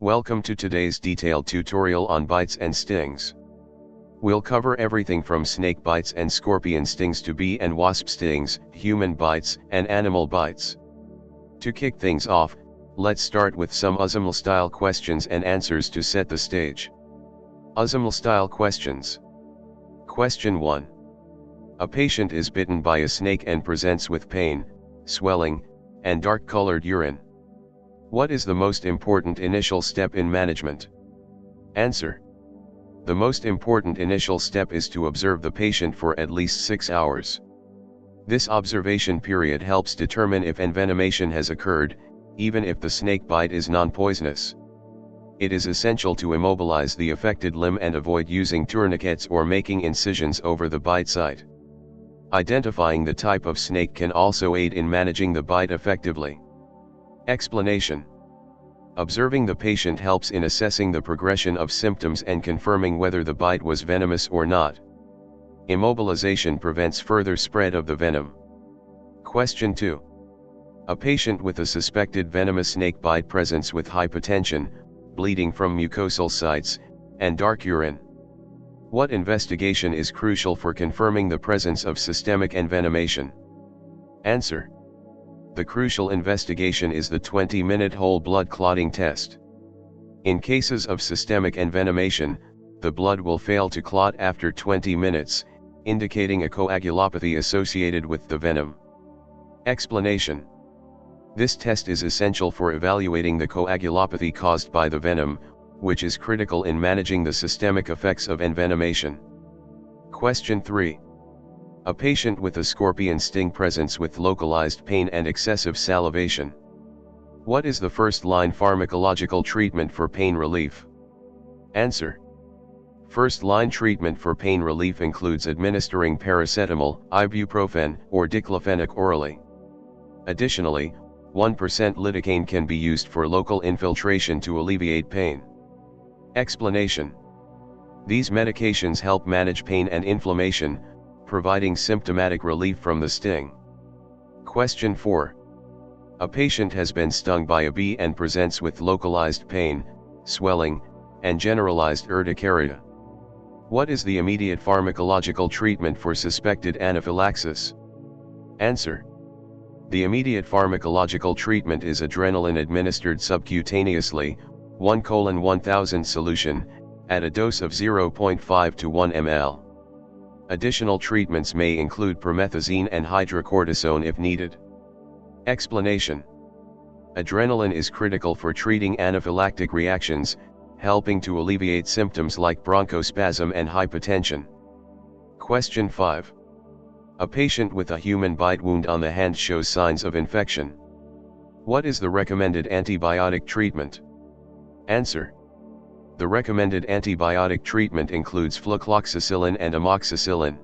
Welcome to today's detailed tutorial on bites and stings. We'll cover everything from snake bites and scorpion stings to bee and wasp stings, human bites, and animal bites. To kick things off, let's start with some USML-style questions and answers to set the stage. USML-style questions. Question 1. A patient is bitten by a snake and presents with pain, swelling, and dark-colored urine. What is the most important initial step in management? Answer. The most important initial step is to observe the patient for at least 6 hours. This observation period helps determine if envenomation has occurred, even if the snake bite is non-poisonous. It is essential to immobilize the affected limb and avoid using tourniquets or making incisions over the bite site. Identifying the type of snake can also aid in managing the bite effectively. Explanation. Observing the patient helps in assessing the progression of symptoms and confirming whether the bite was venomous or not. Immobilization prevents further spread of the venom. Question 2. A patient with a suspected venomous snake bite presents with hypotension, bleeding from mucosal sites, and dark urine. What investigation is crucial for confirming the presence of systemic envenomation? Answer. The crucial investigation is the 20-minute whole blood clotting test. In cases of systemic envenomation, the blood will fail to clot after 20 minutes, indicating a coagulopathy associated with the venom. Explanation. This test is essential for evaluating the coagulopathy caused by the venom, which is critical in managing the systemic effects of envenomation. Question 3. A patient with a scorpion sting presents with localized pain and excessive salivation. What is the first-line pharmacological treatment for pain relief? Answer. First-line treatment for pain relief includes administering paracetamol, ibuprofen, or diclofenac orally. Additionally, 1% lidocaine can be used for local infiltration to alleviate pain. Explanation. These medications help manage pain and inflammation, providing symptomatic relief from the sting. Question 4. A patient has been stung by a bee and presents with localized pain, swelling, and generalized urticaria. What is the immediate pharmacological treatment for suspected anaphylaxis? Answer. The immediate pharmacological treatment is adrenaline administered subcutaneously, 1:1000 solution, at a dose of 0.5 to 1 ml. Additional treatments may include promethazine and hydrocortisone if needed. Explanation. Adrenaline is critical for treating anaphylactic reactions, helping to alleviate symptoms like bronchospasm and hypotension. Question 5. A patient with a human bite wound on the hand shows signs of infection. What is the recommended antibiotic treatment? Answer. The recommended antibiotic treatment includes flucloxacillin and amoxicillin.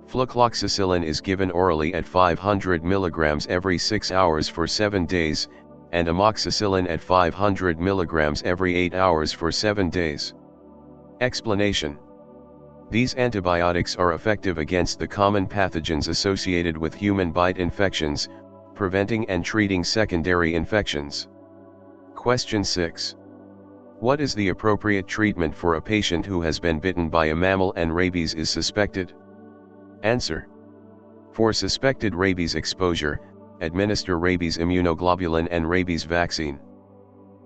Flucloxacillin is given orally at 500 mg every 6 hours for 7 days, and amoxicillin at 500 mg every 8 hours for 7 days. Explanation. These antibiotics are effective against the common pathogens associated with human bite infections, preventing and treating secondary infections. Question 6. What is the appropriate treatment for a patient who has been bitten by a mammal and rabies is suspected? Answer. For suspected rabies exposure, administer rabies immunoglobulin and rabies vaccine.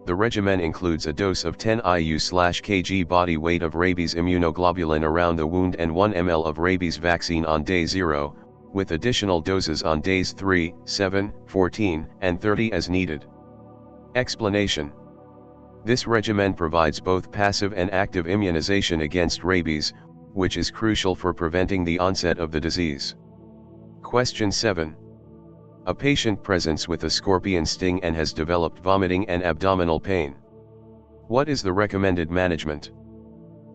The regimen includes a dose of 10 IU/kg body weight of rabies immunoglobulin around the wound and 1 ml of rabies vaccine on day 0, with additional doses on days 3, 7, 14, and 30 as needed. Explanation. This regimen provides both passive and active immunization against rabies, which is crucial for preventing the onset of the disease. Question 7. A patient presents with a scorpion sting and has developed vomiting and abdominal pain. What is the recommended management?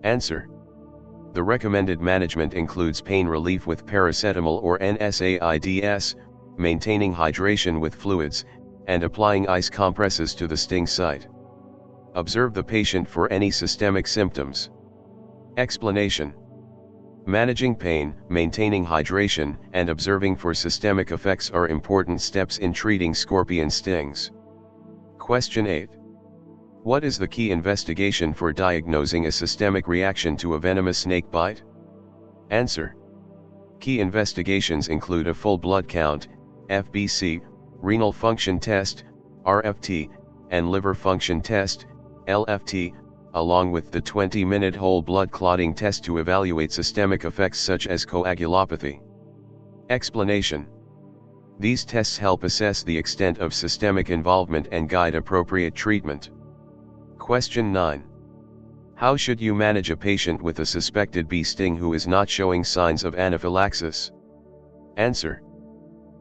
Answer. The recommended management includes pain relief with paracetamol or NSAIDs, maintaining hydration with fluids, and applying ice compresses to the sting site. Observe the patient for any systemic symptoms. Explanation. Managing pain, maintaining hydration, and observing for systemic effects are important steps in treating scorpion stings. Question 8. What is the key investigation for diagnosing a systemic reaction to a venomous snake bite? Answer. Key investigations include a full blood count, FBC, renal function test, RFT, and liver function test, LFT, along with the 20-minute whole blood clotting test to evaluate systemic effects such as coagulopathy. Explanation. These tests help assess the extent of systemic involvement and guide appropriate treatment. Question 9. How should you manage a patient with a suspected bee sting who is not showing signs of anaphylaxis? Answer.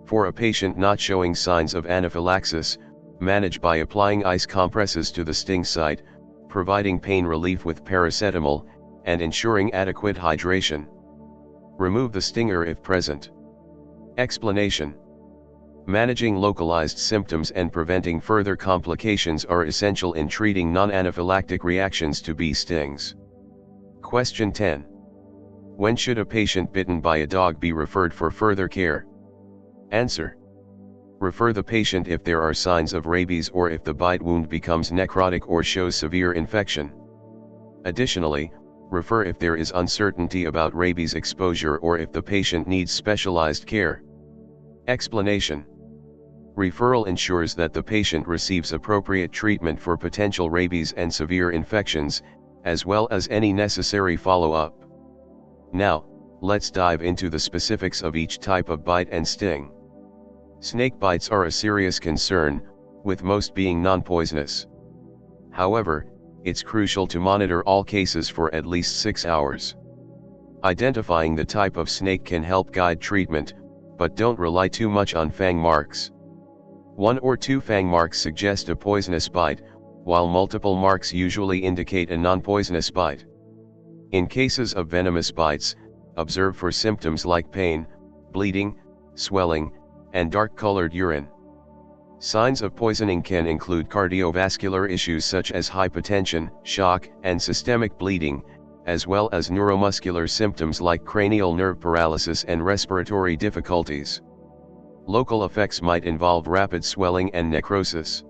For a patient not showing signs of anaphylaxis, manage by applying ice compresses to the sting site, providing pain relief with paracetamol, and ensuring adequate hydration. Remove the stinger if present. Explanation. Managing localized symptoms and preventing further complications are essential in treating non-anaphylactic reactions to bee stings. Question 10. When should a patient bitten by a dog be referred for further care? Answer. Refer the patient if there are signs of rabies or if the bite wound becomes necrotic or shows severe infection. Additionally, refer if there is uncertainty about rabies exposure or if the patient needs specialized care. Explanation. Referral ensures that the patient receives appropriate treatment for potential rabies and severe infections, as well as any necessary follow-up. Now, let's dive into the specifics of each type of bite and sting. Snake bites are a serious concern, with most being non-poisonous. However, it's crucial to monitor all cases for at least 6 hours. Identifying the type of snake can help guide treatment, but don't rely too much on fang marks. 1 or 2 fang marks suggest a poisonous bite, while multiple marks usually indicate a non-poisonous bite. In cases of venomous bites, observe for symptoms like pain, bleeding, swelling, and dark-colored urine. Signs of poisoning can include cardiovascular issues such as hypertension, shock, and systemic bleeding, as well as neuromuscular symptoms like cranial nerve paralysis and respiratory difficulties. Local effects might involve rapid swelling and necrosis.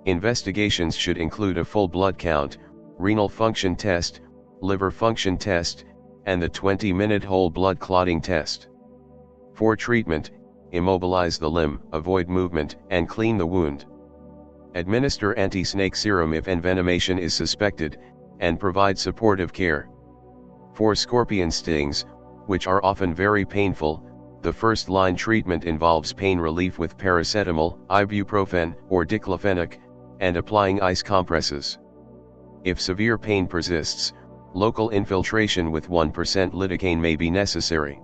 Investigations should include a full blood count, renal function test, liver function test, and the 20-minute whole blood clotting test. For treatment, immobilize the limb, avoid movement, and clean the wound. Administer anti-snake serum if envenomation is suspected, and provide supportive care. For scorpion stings, which are often very painful, the first-line treatment involves pain relief with paracetamol, ibuprofen, or diclofenac, and applying ice compresses. If severe pain persists, local infiltration with 1% lidocaine may be necessary.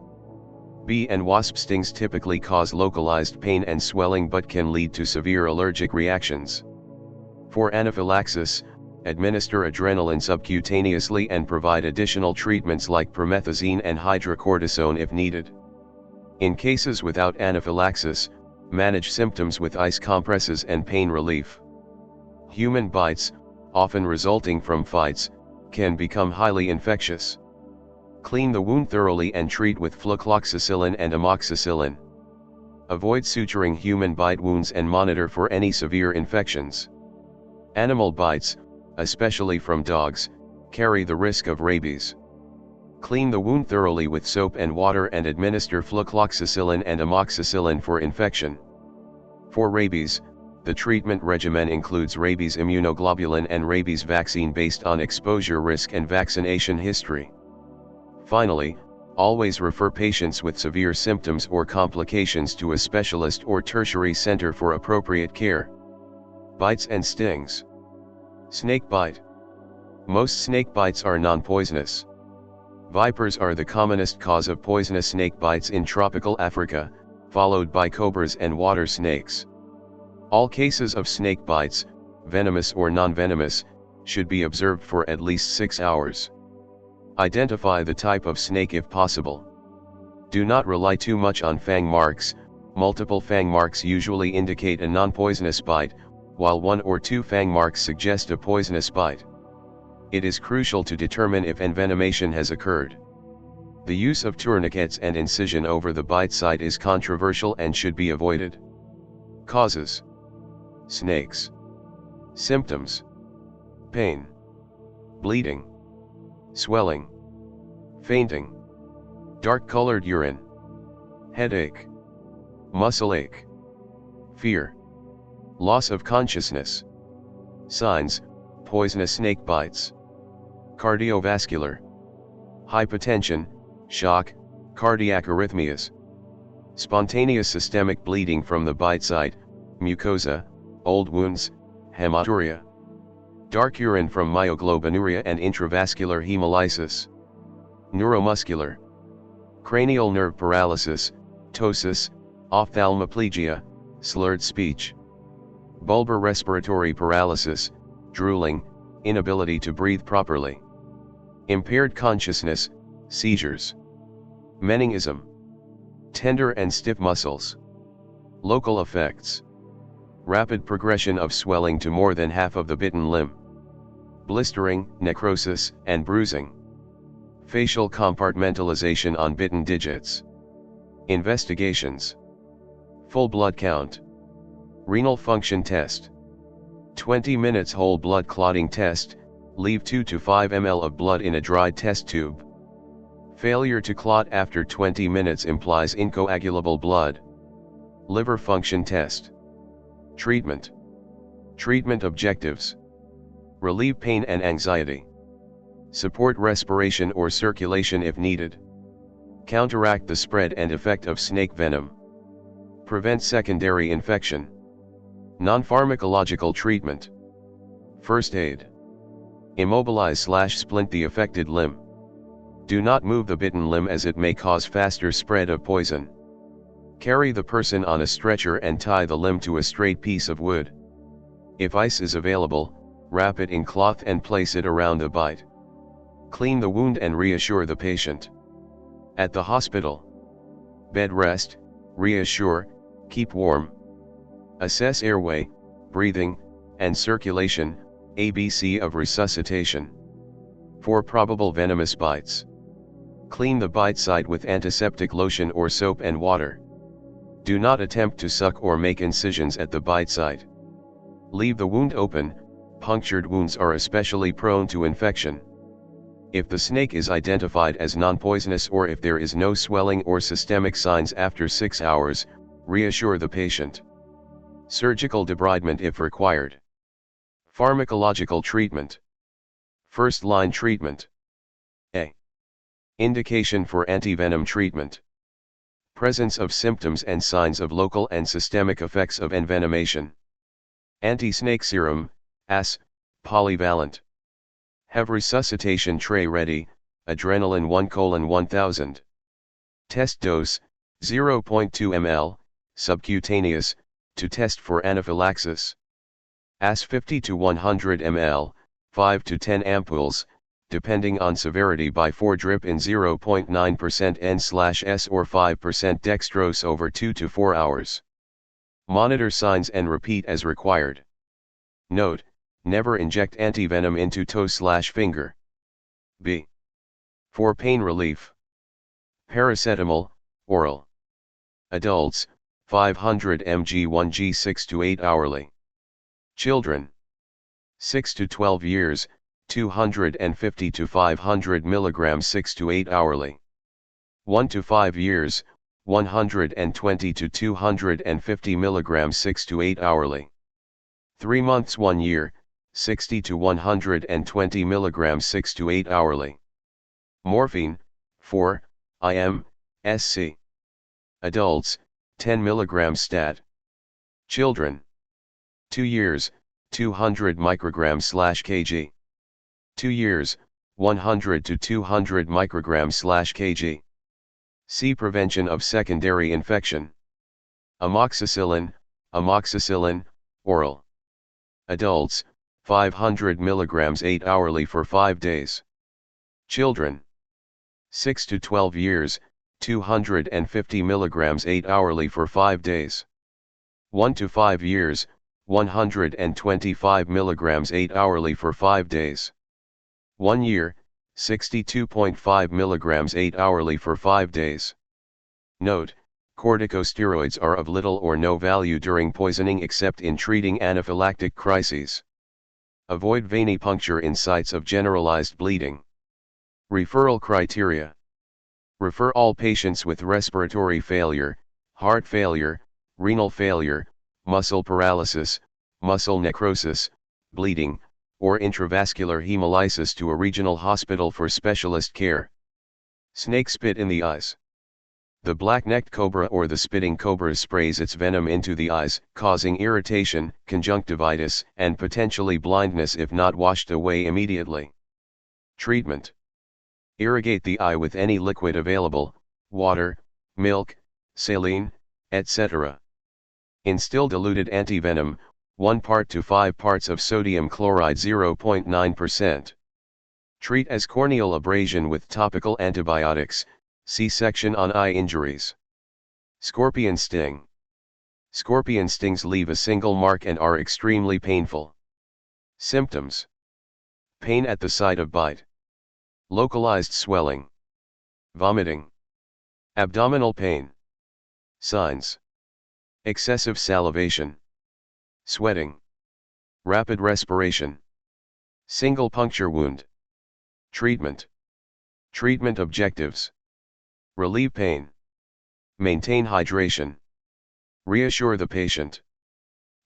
Bee and wasp stings typically cause localized pain and swelling but can lead to severe allergic reactions. For anaphylaxis, administer adrenaline subcutaneously and provide additional treatments like promethazine and hydrocortisone if needed. In cases without anaphylaxis, manage symptoms with ice compresses and pain relief. Human bites, often resulting from fights, can become highly infectious. Clean the wound thoroughly and treat with flucloxacillin and amoxicillin. Avoid suturing human bite wounds and monitor for any severe infections. Animal bites, especially from dogs, carry the risk of rabies. Clean the wound thoroughly with soap and water and administer flucloxacillin and amoxicillin for infection. For rabies, the treatment regimen includes rabies immunoglobulin and rabies vaccine based on exposure risk and vaccination history. Finally, always refer patients with severe symptoms or complications to a specialist or tertiary center for appropriate care. Bites and stings. Snake bite. Most snake bites are non-poisonous. Vipers are the commonest cause of poisonous snake bites in tropical Africa, followed by cobras and water snakes. All cases of snake bites, venomous or non-venomous, should be observed for at least 6 hours. Identify the type of snake if possible. Do not rely too much on fang marks. Multiple fang marks usually indicate a non-poisonous bite, while 1 or 2 fang marks suggest a poisonous bite. It is crucial to determine if envenomation has occurred. The use of tourniquets and incision over the bite site is controversial and should be avoided. Causes. Snakes. Symptoms. pain, bleeding, swelling, fainting, dark-colored urine, headache, muscle ache, fear, loss of consciousness. Signs: poisonous snake bites, cardiovascular, hypotension, shock, cardiac arrhythmias, spontaneous systemic bleeding from the bite site, mucosa, old wounds, hematuria, dark urine from myoglobinuria and intravascular hemolysis, neuromuscular, cranial nerve paralysis, ptosis, ophthalmoplegia, slurred speech, bulbar respiratory paralysis, drooling, inability to breathe properly, impaired consciousness, seizures, meningism, tender and stiff muscles, local effects, rapid progression of swelling to more than half of the bitten limb, blistering, necrosis, and bruising, facial compartmentalization on bitten digits, investigations, full blood count, renal function test, 20 minutes whole blood clotting test, leave 2 to 5 ml of blood in a dry test tube. Failure to clot after 20 minutes implies incoagulable blood. Liver function test. Treatment. Treatment objectives: relieve pain and anxiety, support respiration or circulation if needed, counteract the spread and effect of snake venom, prevent secondary infection. Non-pharmacological treatment. First aid. Immobilize/splint the affected limb. Do not move the bitten limb as it may cause faster spread of poison. Carry the person on a stretcher and tie the limb to a straight piece of wood. If ice is available, wrap it in cloth and place it around the bite. Clean the wound and reassure the patient. At the hospital. Bed rest, reassure, keep warm. Assess airway, breathing, and circulation, ABC of resuscitation. For probable venomous bites. Clean the bite site with antiseptic lotion or soap and water. Do not attempt to suck or make incisions at the bite site. Leave the wound open. Punctured wounds are especially prone to infection. If the snake is identified as non-poisonous or if there is no swelling or systemic signs after 6 hours, reassure the patient. Surgical debridement if required. Pharmacological treatment. First-line treatment. A. Indication for antivenom treatment. Presence of symptoms and signs of local and systemic effects of envenomation. Anti-snake serum, AS, polyvalent. Have resuscitation tray ready, adrenaline 1:1000. Test dose, 0.2 ml, subcutaneous, to test for anaphylaxis. AS 50 to 100 ml, 5 to 10 ampoules, depending on severity by 4 drip in 0.9% N/S or 5% dextrose over 2 to 4 hours. Monitor signs and repeat as required. Note: never inject antivenom into toe/finger. B. For pain relief. Paracetamol, oral. Adults, 500 mg 1g 6 to 8 hourly. Children, 6 to 12 years, 250 to 500 mg 6 to 8 hourly. 1 to 5 years, 120 to 250 mg 6 to 8 hourly. 3 months 1 year, 60 to 120 mg 6 to 8 hourly. Morphine, 4 IM, SC. Adults, 10 mg stat. Children, 2 years, 200 micrograms/kg. 2 years, 100 to 200 micrograms/kg. See prevention of secondary infection. Amoxicillin, oral. Adults, 500 mg 8 hourly for 5 days. Children, 6 to 12 years, 250 mg 8 hourly for 5 days. 1 to 5 years, 125 mg 8 hourly for 5 days. 1 year, 62.5 mg 8 hourly for 5 days. Note: corticosteroids are of little or no value during poisoning except in treating anaphylactic crises. Avoid venipuncture in sites of generalized bleeding. Referral criteria. Refer all patients with respiratory failure, heart failure, renal failure, muscle paralysis, muscle necrosis, bleeding, or intravascular hemolysis to a regional hospital for specialist care. Snake spit in the eyes. The black-necked cobra or the spitting cobra sprays its venom into the eyes, causing irritation, conjunctivitis, and potentially blindness if not washed away immediately. Treatment. Irrigate the eye with any liquid available, water, milk, saline, etc. Instill diluted antivenom, 1 part to 5 parts of sodium chloride 0.9%. Treat as corneal abrasion with topical antibiotics. See section on eye injuries. Scorpion sting. Scorpion stings leave a single mark and are extremely painful. Symptoms. Pain at the site of bite. Localized swelling. Vomiting. Abdominal pain. Signs. Excessive salivation. Sweating. Rapid respiration. Single puncture wound. Treatment. Treatment objectives. Relieve pain. Maintain hydration. Reassure the patient.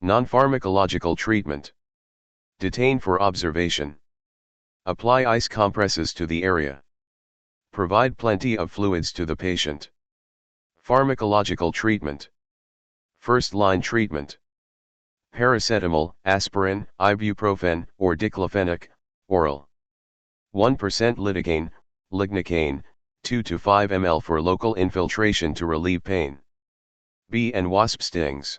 Non-pharmacological treatment. Detain for observation. Apply ice compresses to the area. Provide plenty of fluids to the patient. Pharmacological treatment. First-line treatment. Paracetamol, aspirin, ibuprofen, or diclofenac, oral. 1% lidocaine, lignocaine, 2 to 5 ml for local infiltration to relieve pain. Bee and wasp stings.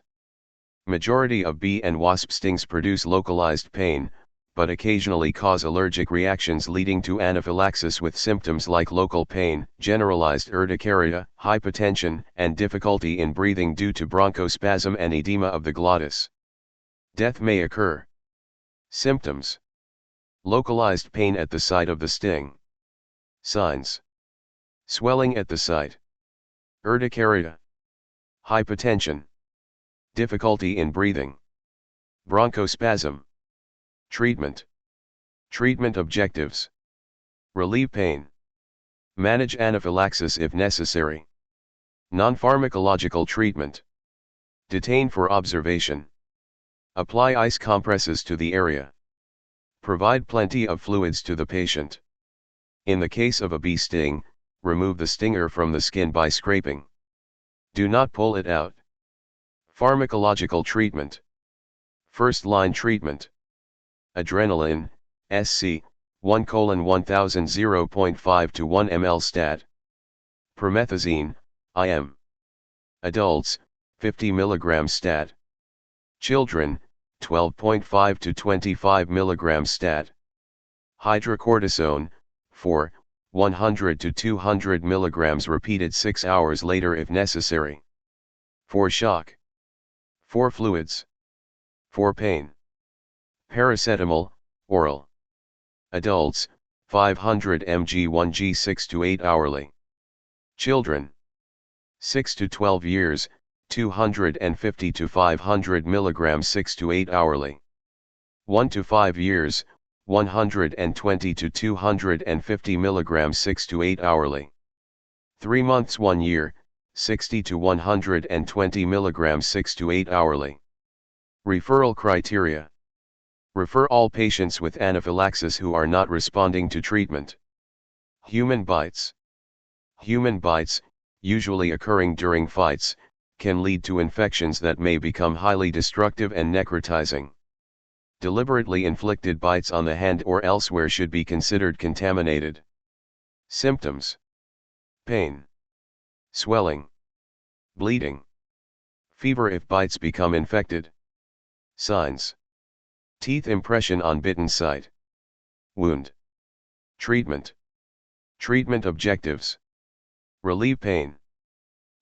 Majority of bee and wasp stings produce localized pain, but occasionally cause allergic reactions leading to anaphylaxis with symptoms like local pain, generalized urticaria, hypotension, and difficulty in breathing due to bronchospasm and edema of the glottis. Death may occur. Symptoms. Localized pain at the site of the sting. Signs. Swelling at the site. Urticaria. Hypotension. Difficulty in breathing. Bronchospasm. Treatment. Treatment objectives. Relieve pain. Manage anaphylaxis if necessary. Non-pharmacological treatment. Detain for observation. Apply ice compresses to the area. Provide plenty of fluids to the patient. In the case of a bee sting, remove the stinger from the skin by scraping. Do not pull it out. Pharmacological treatment. First-line treatment. Adrenaline, SC, 1:1000 0.5 to 1 ml stat. Promethazine, IM. Adults, 50 mg stat. Children, 12.5 to 25 mg stat. Hydrocortisone, 100 to 200 mg repeated 6 hours later if necessary. For shock. For fluids. For pain. Paracetamol, oral. Adults, 500 mg 1g 6 to 8 hourly. Children, 6 to 12 years, 250 to 500 mg 6 to 8 hourly. 1 to 5 years, 120 to 250 mg 6 to 8 hourly. 3 months 1 year, 60 to 120 mg 6 to 8 hourly. Referral criteria. Refer all patients with anaphylaxis who are not responding to treatment. Human bites. Human bites, usually occurring during fights, can lead to infections that may become highly destructive and necrotizing. Deliberately inflicted bites on the hand or elsewhere should be considered contaminated. Symptoms. Pain. Swelling. Bleeding. Fever if bites become infected. Signs. Teeth impression on bitten site. Wound. Treatment. Treatment objectives. Relieve pain.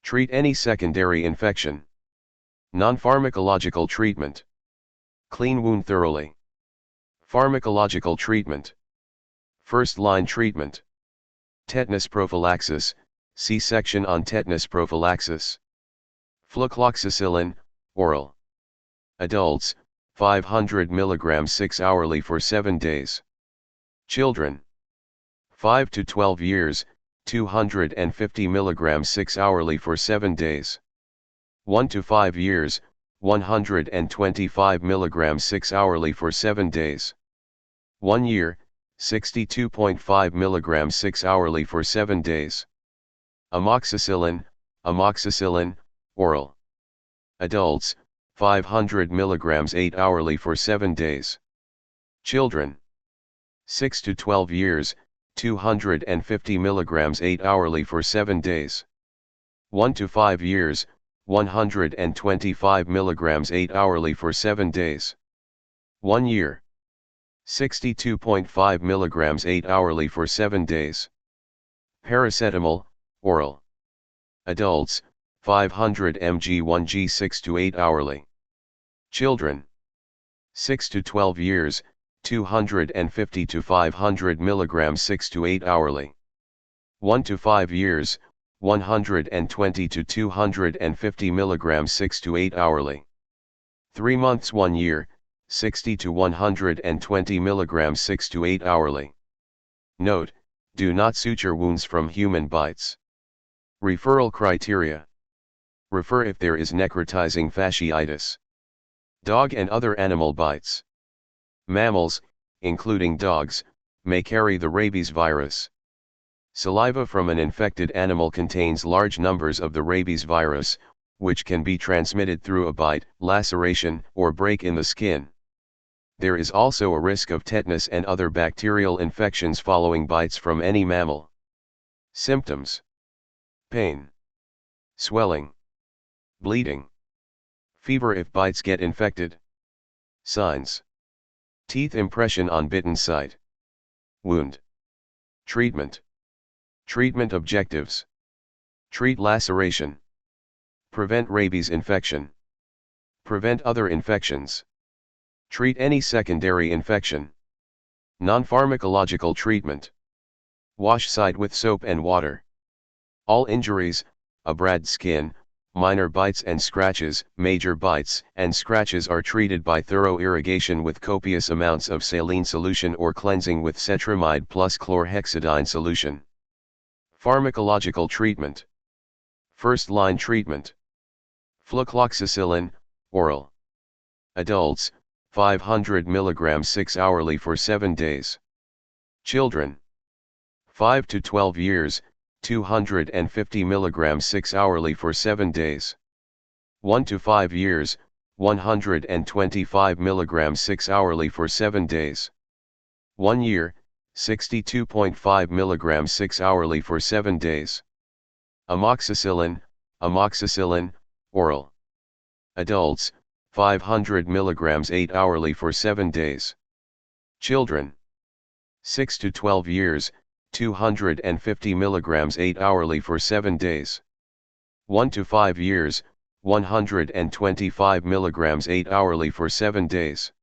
Treat any secondary infection. Non-pharmacological treatment. Clean wound thoroughly. Pharmacological treatment. First-line treatment. Tetanus prophylaxis, see section on tetanus prophylaxis. Flucloxacillin, oral. Adults, 500 mg 6 hourly for 7 days. Children 5 to 12 years, 250 mg 6 hourly for 7 days. 1 to 5 years, 125 mg 6 hourly for 7 days. 1 year, 62.5 mg 6 hourly for 7 days. Amoxicillin, oral. Adults, 500 mg 8 hourly for 7 days. Children 6 to 12 years, 250 mg 8 hourly for 7 days. 1 to 5 years, 125 mg 8 hourly for 7 days. 1 year, 62.5 mg 8 hourly for 7 days. Paracetamol, oral. Adults, 500 mg 1g 6 to 8 hourly. Children 6 to 12 years, 250 to 500 mg 6 to 8 hourly. 1 to 5 years, 120 to 250 mg 6 to 8 hourly. 3 months 1 year, 60 to 120 mg 6 to 8 hourly. Note, do not suture wounds from human bites. Referral criteria. Refer if there is necrotizing fasciitis. Dog and other animal bites. Mammals, including dogs, may carry the rabies virus. Saliva from an infected animal contains large numbers of the rabies virus, which can be transmitted through a bite, laceration, or break in the skin. There is also a risk of tetanus and other bacterial infections following bites from any mammal. Symptoms: pain, swelling, bleeding, fever if bites get infected. Signs: teeth impression on bitten site. Wound. Treatment. Treatment objectives: treat laceration, prevent rabies infection, prevent other infections, treat any secondary infection. Non-pharmacological treatment: wash site with soap and water. All injuries, abraded skin, minor bites and scratches, major bites and scratches are treated by thorough irrigation with copious amounts of saline solution or cleansing with cetrimide plus chlorhexidine solution. Pharmacological treatment. First-line treatment: flucloxacillin, oral. Adults, 500 mg 6 hourly for 7 days. Children 5 to 12 years, 250 mg 6 hourly for 7 days. 1 to 5 years, 125 mg 6 hourly for 7 days. 1 year, 62.5 mg 6 hourly for 7 days. Amoxicillin, oral. Adults, 500 mg 8 hourly for 7 days. Children 6 to 12 years, 250 mg 8 hourly for 7 days. 1 to 5 years, 125 mg 8 hourly for 7 days.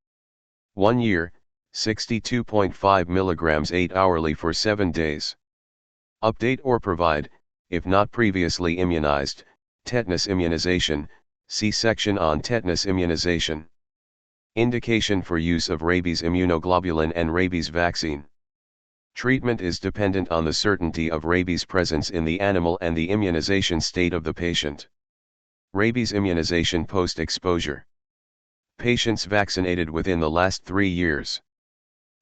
1 year, 62.5 mg 8 hourly for 7 days. Update or provide, if not previously immunized, tetanus immunization, see section on tetanus immunization. Indication for use of rabies immunoglobulin and rabies vaccine. Treatment is dependent on the certainty of rabies presence in the animal and the immunization state of the patient. Rabies immunization post-exposure. Patients vaccinated within the last 3 years.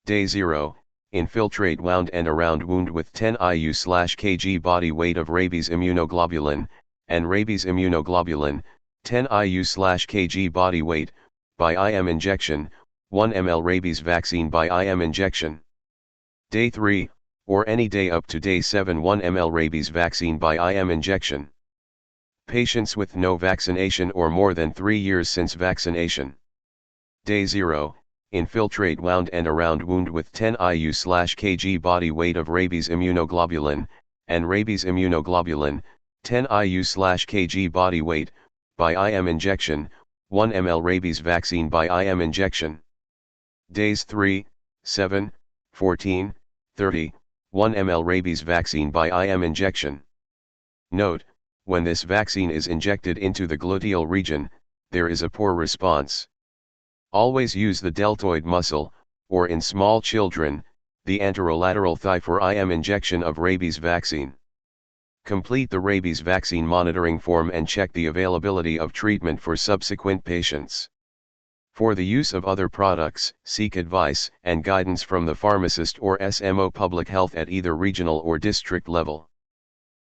Day 0, infiltrate wound and around wound with 10 IU/kg body weight of rabies immunoglobulin, and rabies immunoglobulin, 10 IU/kg body weight, by IM injection, 1 ml rabies vaccine by IM injection. Day 3, or any day up to day 7, 1 ml rabies vaccine by IM injection. Patients with no vaccination or more than 3 years since vaccination. Day 0, infiltrate wound and around wound with 10 IU/kg body weight of rabies immunoglobulin, and rabies immunoglobulin, 10 IU/kg body weight, by IM injection, 1 ml rabies vaccine by IM injection. Days 3, 7, 14, 30, 1 ml rabies vaccine by IM injection. Note, when this vaccine is injected into the gluteal region, there is a poor response. Always use the deltoid muscle, or in small children, the anterolateral thigh for IM injection of rabies vaccine. Complete the rabies vaccine monitoring form and check the availability of treatment for subsequent patients. For the use of other products, seek advice and guidance from the pharmacist or SMO public health at either regional or district level.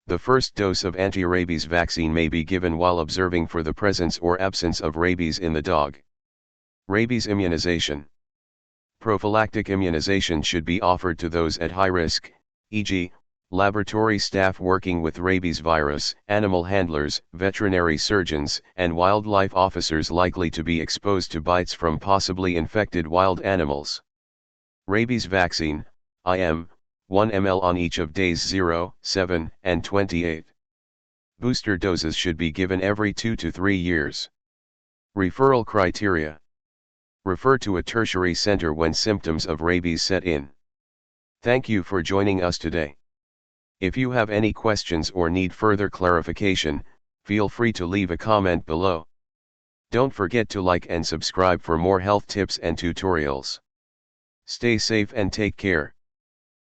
The first dose of anti-rabies vaccine may be given while observing for the presence or absence of rabies in the dog. Rabies immunization. Prophylactic immunization should be offered to those at high risk, e.g., laboratory staff working with rabies virus, animal handlers, veterinary surgeons, and wildlife officers likely to be exposed to bites from possibly infected wild animals. Rabies vaccine, IM, 1 ml on each of days 0, 7, and 28. Booster doses should be given every 2 to 3 years. Referral criteria. Refer to a tertiary center when symptoms of rabies set in. Thank you for joining us today. If you have any questions or need further clarification, feel free to leave a comment below. Don't forget to like and subscribe for more health tips and tutorials. Stay safe and take care.